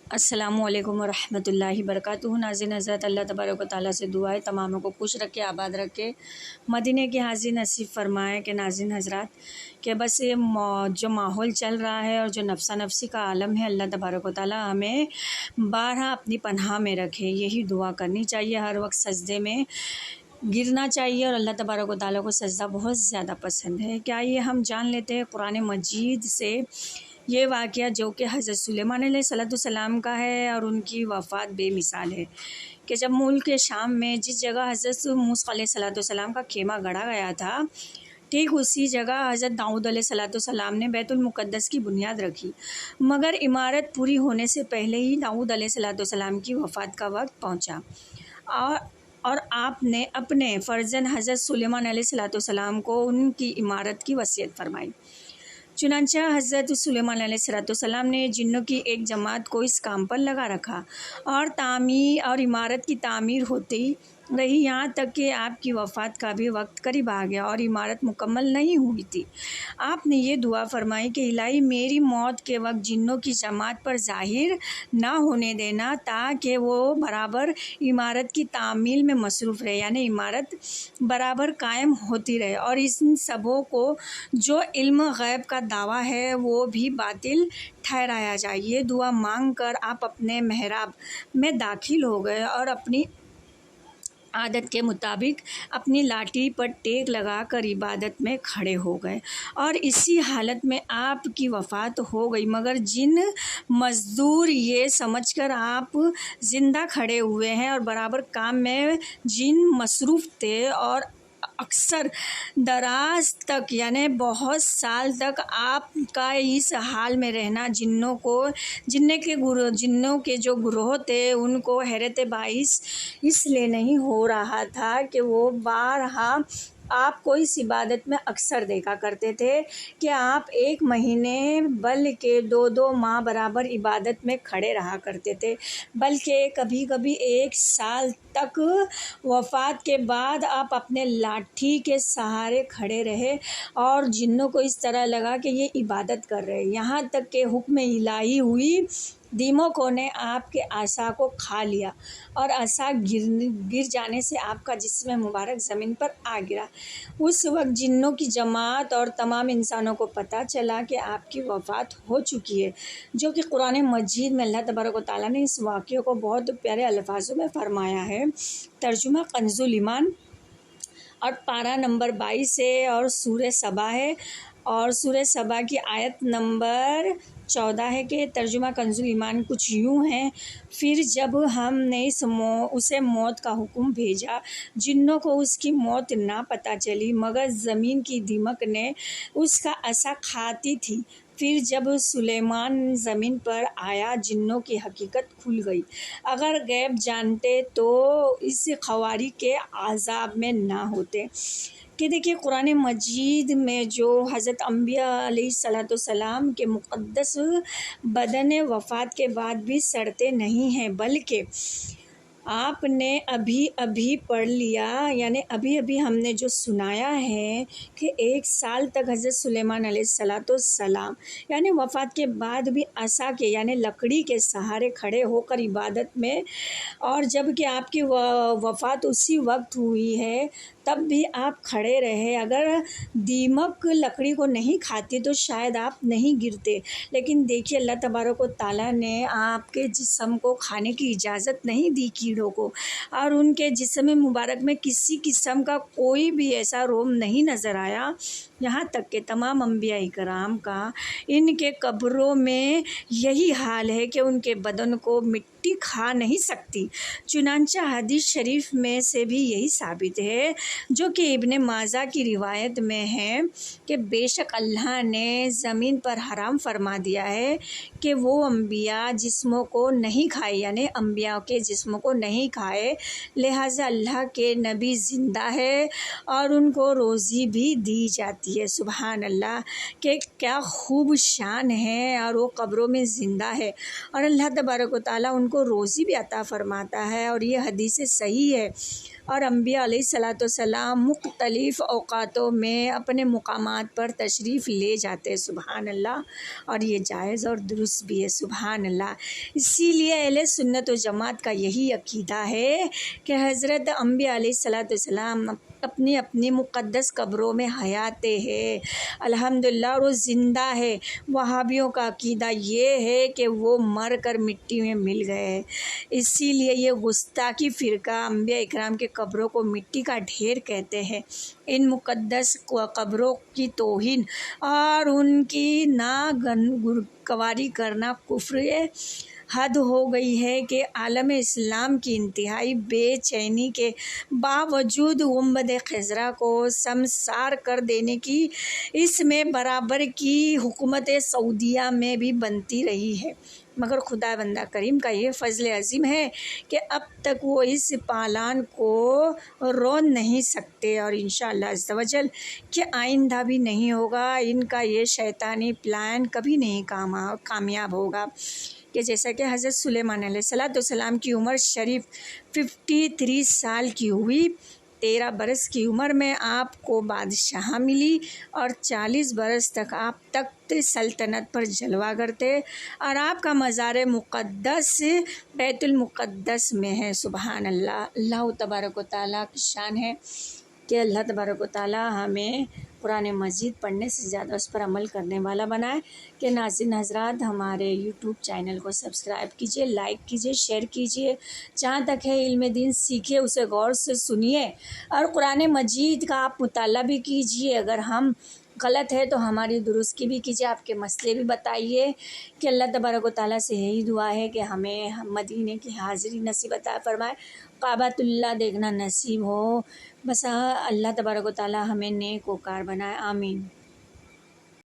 السلام علیکم ورحمۃ اللہ وبرکاتہ۔ ناظرین حضرت، اللہ تبارک و تعالیٰ سے دعا ہے تماموں کو خوش رکھے، آباد رکھے، مدینے کی حاضری نصیب فرمائے کہ ناظرین حضرات کہ بس یہ جو ماحول چل رہا ہے اور جو نفسہ نفسی کا عالم ہے، اللہ تبارک و تعالیٰ ہمیں بارہا اپنی پناہ میں رکھے، یہی دعا کرنی چاہیے، ہر وقت سجدے میں گرنا چاہیے، اور اللہ تبارک و تعالیٰ کو سجدہ بہت زیادہ پسند ہے۔ کیا یہ ہم جان لیتے ہیں قرآن مجید سے یہ واقعہ جو کہ حضرت سلیمان علیہ السلام کا ہے، اور ان کی وفات بے مثال ہے کہ جب ملک شام میں جس جگہ حضرت موسیٰ علیہ السلام کا خیمہ گڑھا گیا تھا، ٹھیک اسی جگہ حضرت داؤد علیہ السلام نے بیت المقدس کی بنیاد رکھی، مگر عمارت پوری ہونے سے پہلے ہی داؤد علیہ السلام کی وفات کا وقت پہنچا، اور آپ نے اپنے فرزند حضرت سلیمان علیہ السلام کو ان کی عمارت کی وصیت فرمائی۔ چنانچہ حضرت سلیمان علیہ السلام نے جنوں کی ایک جماعت کو اس کام پر لگا رکھا، اور عمارت کی تعمیر ہوتی رہی، یہاں تک کہ آپ کی وفات کا بھی وقت قریب آ گیا اور عمارت مکمل نہیں ہوئی تھی۔ آپ نے یہ دعا فرمائی کہ الہی میری موت کے وقت جنوں کی جماعت پر ظاہر نہ ہونے دینا، تاکہ وہ برابر عمارت کی تعمیل میں مصروف رہے، یعنی عمارت برابر قائم ہوتی رہے، اور ان سبوں کو جو علم غیب کا دعویٰ ہے وہ بھی باطل ٹھہرایا جائے۔ یہ دعا مانگ کر آپ اپنے محراب میں داخل ہو گئے اور اپنی عادت کے مطابق اپنی لاٹھی پر ٹیک لگا کر عبادت میں کھڑے ہو گئے، اور اسی حالت میں آپ کی وفات ہو گئی، مگر جن مزدور یہ سمجھ کر آپ زندہ کھڑے ہوئے ہیں اور برابر کام میں جن مصروف تھے، اور اکثر دراز تک یعنی بہت سال تک آپ کا اس حال میں رہنا جنوں کے جو گروہ تھے ان کو حیرت باعث اس لیے نہیں ہو رہا تھا کہ وہ بارہا آپ کو اس عبادت میں اکثر دیکھا کرتے تھے کہ آپ 1 مہینے بلکہ 2 ماہ برابر عبادت میں کھڑے رہا کرتے تھے، بلکہ کبھی کبھی 1 سال تک۔ وفات کے بعد آپ اپنے لاٹھی کے سہارے کھڑے رہے اور جنوں کو اس طرح لگا کہ یہ عبادت کر رہے، یہاں تک کہ حکم الہی ہوئی، دیمکوں نے آپ کے عصا کو کھا لیا، اور عصا گر جانے سے آپ کا جسم مبارک زمین پر آ گرا۔ اس وقت جنوں کی جماعت اور تمام انسانوں کو پتہ چلا کہ آپ کی وفات ہو چکی ہے، جو کہ قرآن مجید میں اللہ تبارک و تعالیٰ نے اس واقعے کو بہت پیارے الفاظوں میں فرمایا ہے۔ ترجمہ کنز ایمان، اور پارہ نمبر 22 ہے، اور سورہ سبا ہے، اور سورہ سبا کی آیت نمبر 14 ہے کہ ترجمہ کنز ایمان کچھ یوں ہے: پھر جب ہم نے اسے موت کا حکم بھیجا، جنوں کو اس کی موت نہ پتہ چلی، مگر زمین کی دیمک نے اس کا عصا کھاتی تھی۔ پھر جب سلیمان زمین پر آیا، جنوں کی حقیقت کھل گئی۔ اگر غیب جانتے تو اس خواری کے عذاب میں نہ ہوتے۔ کہ دیکھیے قرآن مجید میں جو حضرت انبیاء علیہ السلام کے مقدس بدن وفات کے بعد بھی سڑتے نہیں ہیں، بلکہ آپ نے ابھی پڑھ لیا، یعنی ابھی ہم نے جو سنایا ہے کہ 1 سال تک حضرت سلیمان علیہ السلام یعنی وفات کے بعد بھی عصا کے یعنی لکڑی کے سہارے کھڑے ہو کر عبادت میں، اور جب کہ آپ کی وفات اسی وقت ہوئی ہے تب بھی آپ کھڑے رہے۔ اگر دیمک لکڑی کو نہیں کھاتی تو شاید آپ نہیں گرتے، لیکن دیکھیے اللہ تبارک و تعالیٰ نے آپ کے جسم کو کھانے کی اجازت نہیں دی کیڑوں کو، اور ان کے جسم مبارک میں کسی قسم کا کوئی بھی ایسا روم نہیں نظر آیا، یہاں تک کہ تمام انبیاء کرام کا ان کے قبروں میں یہی حال ہے کہ ان کے بدن کو مٹی کھا نہیں سکتی۔ چنانچہ حدیث شریف میں سے بھی یہی ثابت ہے، جو کہ ابن ماجہ کی روایت میں ہے کہ بے شک اللہ نے زمین پر حرام فرما دیا ہے کہ وہ انبیاء جسموں کو نہیں کھائے، یعنی انبیاء کے جسموں کو نہیں کھائے، لہٰذا اللہ کے نبی زندہ ہے اور ان کو روزی بھی دی جاتی ہے۔ سبحان اللہ، کہ کیا خوب شان ہے، اور وہ قبروں میں زندہ ہے اور اللہ تبارک و تعالیٰ ان کو روزی بھی عطا فرماتا ہے، اور یہ حدیث صحیح ہے۔ اور انبیاء علیہ الصلوۃ والسلام مختلف اوقاتوں میں اپنے مقامات پر تشریف لے جاتے، سبحان اللہ، اور یہ جائز اور درست بھی ہے، سبحان اللہ۔ اسی لیے اہل سنت و جماعت کا یہی عقیدہ ہے کہ حضرت انبیاء علیہ الصلوۃ والسلام اپنی اپنی مقدس قبروں میں حیات ہے الحمدللہ، اور وہ زندہ ہے۔ وہابیوں کا عقیدہ یہ ہے کہ وہ مر کر مٹی میں مل گئے، اسی لیے یہ گستاخی فرقہ انبیاء اکرام کے قبروں کو مٹی کا ڈھیر کہتے ہیں۔ ان مقدس قبروں کی توہین اور ان کی ناگواری کرنا کفر حد ہو گئی ہے کہ عالم اسلام کی انتہائی بے چینی کے باوجود گنبد خضرا کو سمسار کر دینے کی اس میں برابر کی حکومت سعودیہ میں بھی بنتی رہی ہے، مگر خدا بندہ کریم کا یہ فضل عظیم ہے کہ اب تک وہ اس پالان کو رون نہیں سکتے، اور انشاءاللہ عز و جل کہ آئندہ بھی نہیں ہوگا۔ ان کا یہ شیطانی پلان کبھی نہیں کامیاب ہوگا کہ جیسا کہ حضرت سلیمان علیہ السلام کی عمر شریف 53 سال کی ہوئی، 13 برس کی عمر میں آپ کو بادشاہ ملی اور 40 برس تک آپ تخت سلطنت پر جلوہ کرتے، اور آپ کا مزار مقدس بیت المقدس میں ہے، سبحان اللہ۔ اللہ تبارک و تعالیٰ کی شان ہے کہ اللہ تبارک و تعالیٰ ہمیں قرآن مجید پڑھنے سے زیادہ اس پر عمل کرنے والا بنائے۔ کہ ناظرین حضرات، ہمارے یوٹیوب چینل کو سبسکرائب کیجئے، لائک کیجئے، شیئر کیجئے، جہاں تک ہے علم دین سیکھیے، اسے غور سے سنیے، اور قرآن مجید کا آپ مطالعہ بھی کیجئے۔ اگر ہم غلط ہے تو ہماری درست کی بھی کیجئے، آپ کے مسئلے بھی بتائیے۔ کہ اللہ تبارک و تعالیٰ سے یہی دعا ہے کہ ہمیں مدینے کی حاضری نصیب عطا فرمائے، کعبۃ اللہ دیکھنا نصیب ہو، بس اللہ تبارک و تعالیٰ ہمیں نیک وکار بنائے، آمین۔